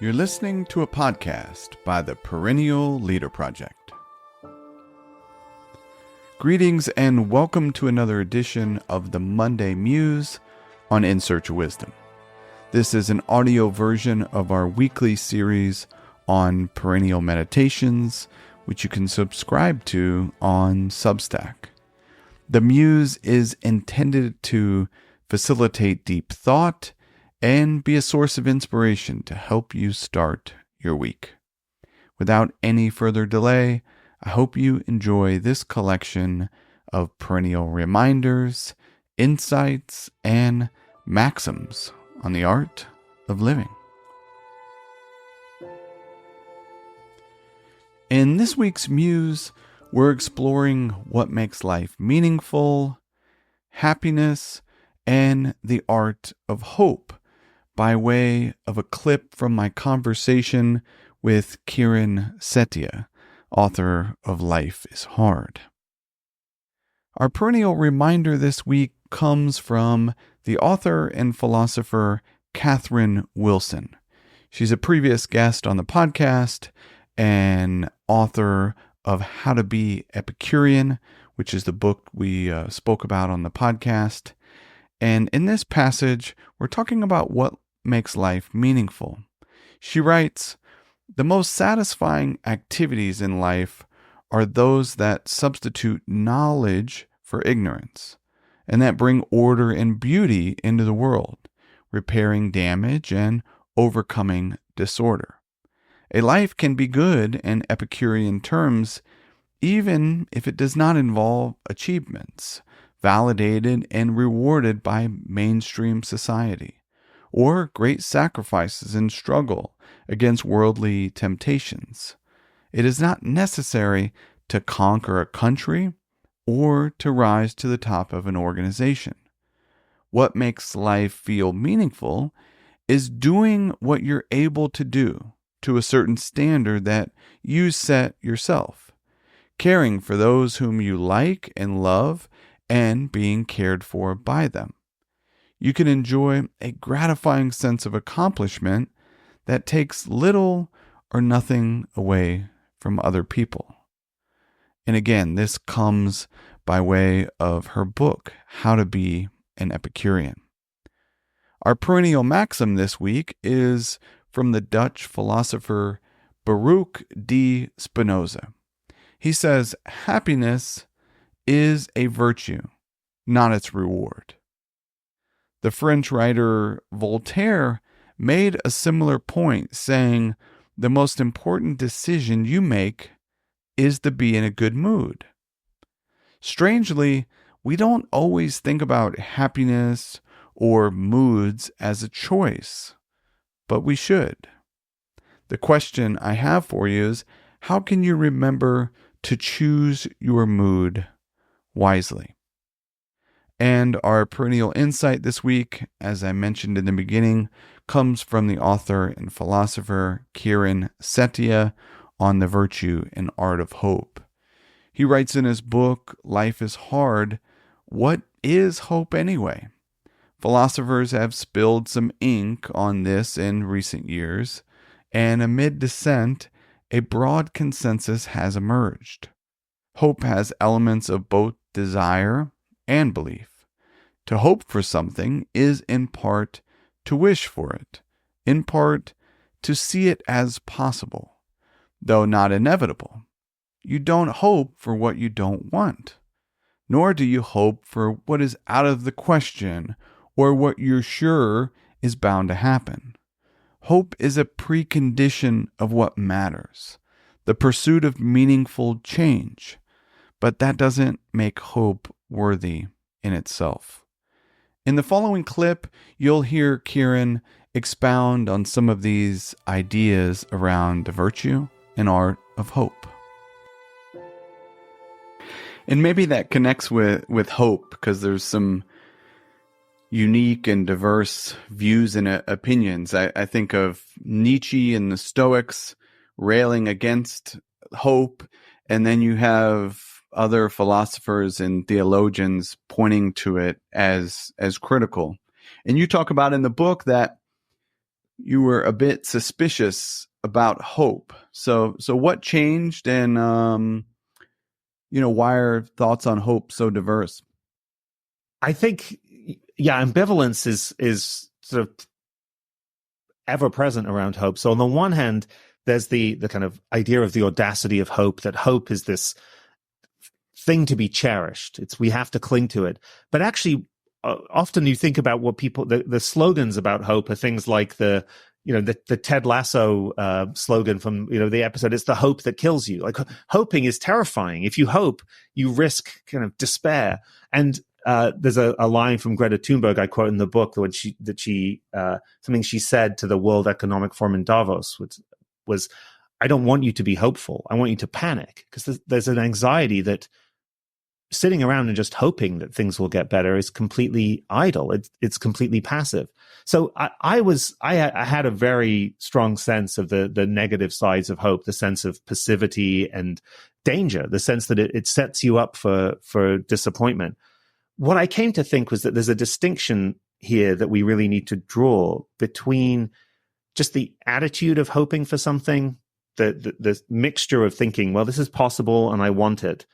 You're listening to a podcast by the Perennial Leader Project. Greetings and welcome to another edition of the Monday Muse on In Search of Wisdom. This is an audio version of our weekly series on Perennial Meditations, which you can subscribe to on Substack. The Muse is intended to facilitate deep thought and be a source of inspiration to help you start your week. Without any further delay, I hope you enjoy this collection of perennial reminders, insights, and maxims on the art of living. In this week's Muse, we're exploring what makes life meaningful, happiness, and the art of hope, by way of a clip from my conversation with Kieran Setiya, author of Life is Hard. Our perennial reminder this week comes from the author and philosopher Catherine Wilson. She's a previous guest on the podcast and author of How to Be Epicurean, which is the book we spoke about on the podcast. And in this passage, we're talking about what makes life meaningful. She writes, "The most satisfying activities in life are those that substitute knowledge for ignorance, and that bring order and beauty into the world, repairing damage and overcoming disorder. A life can be good in Epicurean terms, even if it does not involve achievements, validated and rewarded by mainstream society, or great sacrifices and struggle against worldly temptations. It is not necessary to conquer a country or to rise to the top of an organization. What makes life feel meaningful is doing what you're able to do to a certain standard that you set yourself, caring for those whom you like and love, and being cared for by them. You can enjoy a gratifying sense of accomplishment that takes little or nothing away from other people." And again, this comes by way of her book, How to Be an Epicurean. Our perennial maxim this week is from the Dutch philosopher Baruch D. Spinoza. He says, "Happiness is a virtue, not its reward." The French writer Voltaire made a similar point, saying, "The most important decision you make is to be in a good mood." Strangely, we don't always think about happiness or moods as a choice, but we should. The question I have for you is, how can you remember to choose your mood wisely? And our perennial insight this week, as I mentioned in the beginning, comes from the author and philosopher Kieran Setiya on the virtue and art of hope. He writes in his book, Life is Hard, what is hope anyway? Philosophers have spilled some ink on this in recent years, and amid dissent, a broad consensus has emerged. Hope has elements of both desire and belief. To hope for something is in part to wish for it, in part to see it as possible, though not inevitable. You don't hope for what you don't want, nor do you hope for what is out of the question or what you're sure is bound to happen. Hope is a precondition of what matters, the pursuit of meaningful change, but that doesn't make hope worthy in itself. In the following clip, you'll hear Kieran expound on some of these ideas around the virtue and art of hope. And maybe that connects with hope, because there's some unique and diverse views and opinions. I think of Nietzsche and the Stoics railing against hope, and then you have other philosophers and theologians pointing to it as critical. And you talk about in the book that you were a bit suspicious about hope. So what changed, and why are thoughts on hope so diverse? I think, ambivalence is sort of ever present around hope. So on the one hand, there's the kind of idea of the audacity of hope, that hope is this thing to be cherished. We have to cling to it. But actually, often you think about what the slogans about hope are things like the Ted Lasso slogan from the episode. It's the hope that kills you. Like, hoping is terrifying. If you hope, you risk kind of despair. And there's a line from Greta Thunberg I quote in the book when something she said to the World Economic Forum in Davos, which was, "I don't want you to be hopeful. I want you to panic," because there's an anxiety that sitting around and just hoping that things will get better is completely idle. It's completely passive. So I had a very strong sense of the negative sides of hope, the sense of passivity and danger, the sense that it sets you up for disappointment. What I came to think was that there's a distinction here that we really need to draw between just the attitude of hoping for something, the mixture of thinking, well, this is possible and I want it,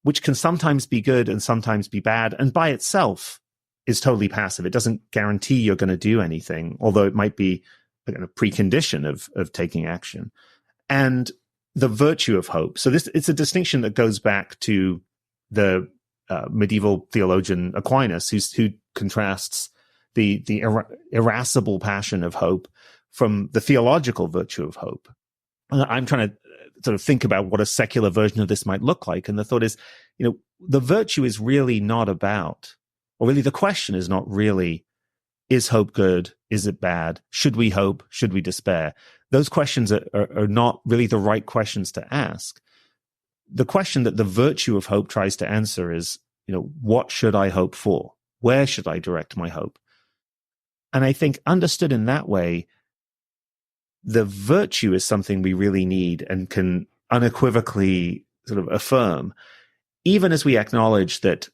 which can sometimes be good and sometimes be bad, and by itself is totally passive. It doesn't guarantee you're going to do anything, although it might be a kind of precondition of taking action. And the virtue of hope. So it's a distinction that goes back to the medieval theologian Aquinas, who contrasts the irascible passion of hope from the theological virtue of hope. I'm trying to sort of think about what a secular version of this might look like. And the thought is, the virtue is really not about, or really the question is not really, is hope good? Is it bad? Should we hope? Should we despair? Those questions are not really the right questions to ask. The question that the virtue of hope tries to answer is, what should I hope for? Where should I direct my hope? And I think understood in that way, the virtue is something we really need and can unequivocally sort of affirm, even as we acknowledge that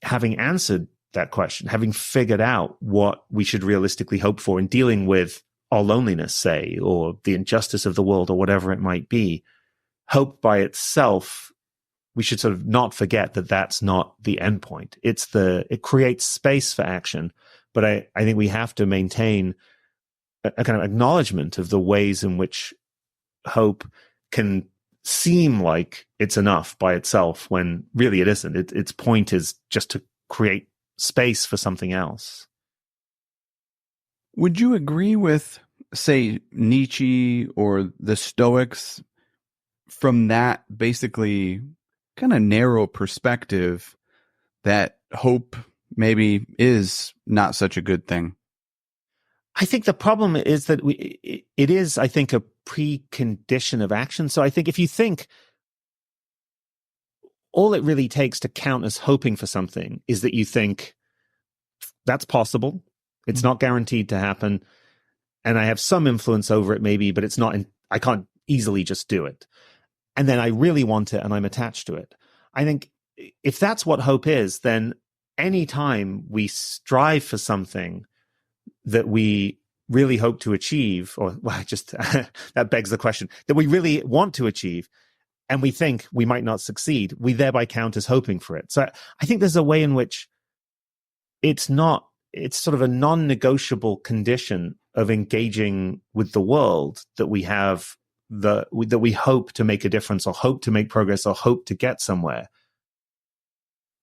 having answered that question, having figured out what we should realistically hope for in dealing with our loneliness, say, or the injustice of the world, or whatever it might be, hope by itself, we should sort of not forget that that's not the end point. It creates space for action, but I think we have to maintain a kind of acknowledgement of the ways in which hope can seem like it's enough by itself when really it isn't. Its point is just to create space for something else. Would you agree with, say, Nietzsche or the Stoics from that basically kind of narrow perspective that hope maybe is not such a good thing? I think the problem is that it is, I think, a precondition of action. So I think if you think all it really takes to count as hoping for something is that you think that's possible, it's not guaranteed to happen, and I have some influence over it maybe, but it's not, I can't easily just do it. And then I really want it and I'm attached to it. I think if that's what hope is, then anytime we strive for something that we really hope to achieve, or just that begs the question, that we really want to achieve, and we think we might not succeed, we thereby count as hoping for it. So I think there's a way in which it's sort of a non-negotiable condition of engaging with the world that we have, that we hope to make a difference, or hope to make progress, or hope to get somewhere.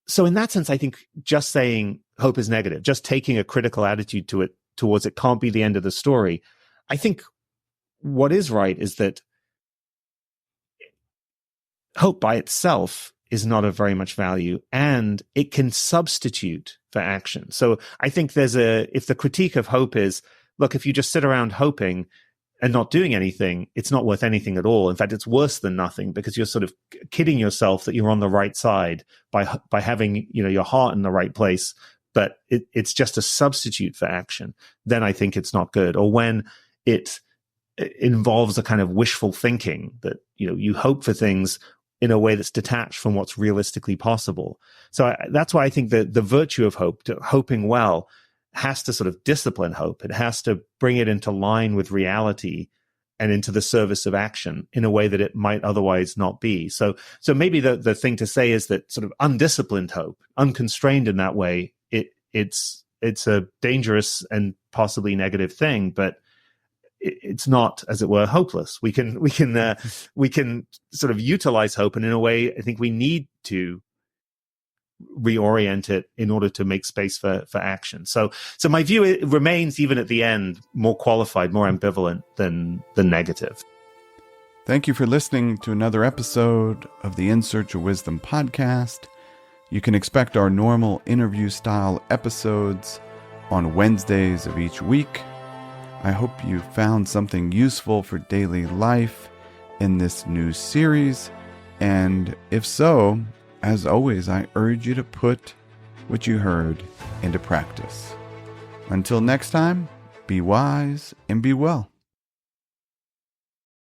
So in that sense, I think just saying hope is negative, just taking a critical attitude towards it can't be the end of the story. I think what is right is that hope by itself is not of very much value, and it can substitute for action. So I think if the critique of hope is, look, if you just sit around hoping and not doing anything, it's not worth anything at all. In fact, it's worse than nothing, because you're sort of kidding yourself that you're on the right side by having, your heart in the right place, but it's just a substitute for action. Then I think it's not good. Or when it involves a kind of wishful thinking that, you hope for things in a way that's detached from what's realistically possible. So that's why I think that the virtue of hope, hoping well, has to sort of discipline hope. It has to bring it into line with reality and into the service of action in a way that it might otherwise not be. So maybe the thing to say is that sort of undisciplined hope, unconstrained in that way, it's a dangerous and possibly negative thing, but it's not, as it were, hopeless. We can sort of utilize hope, and in a way, I think we need to reorient it in order to make space for action. So my view, it remains, even at the end, more qualified, more ambivalent than negative. Thank you for listening to another episode of the In Search of Wisdom podcast. You can expect our normal interview-style episodes on Wednesdays of each week. I hope you found something useful for daily life in this new series, and if so, as always, I urge you to put what you heard into practice. Until next time, be wise and be well.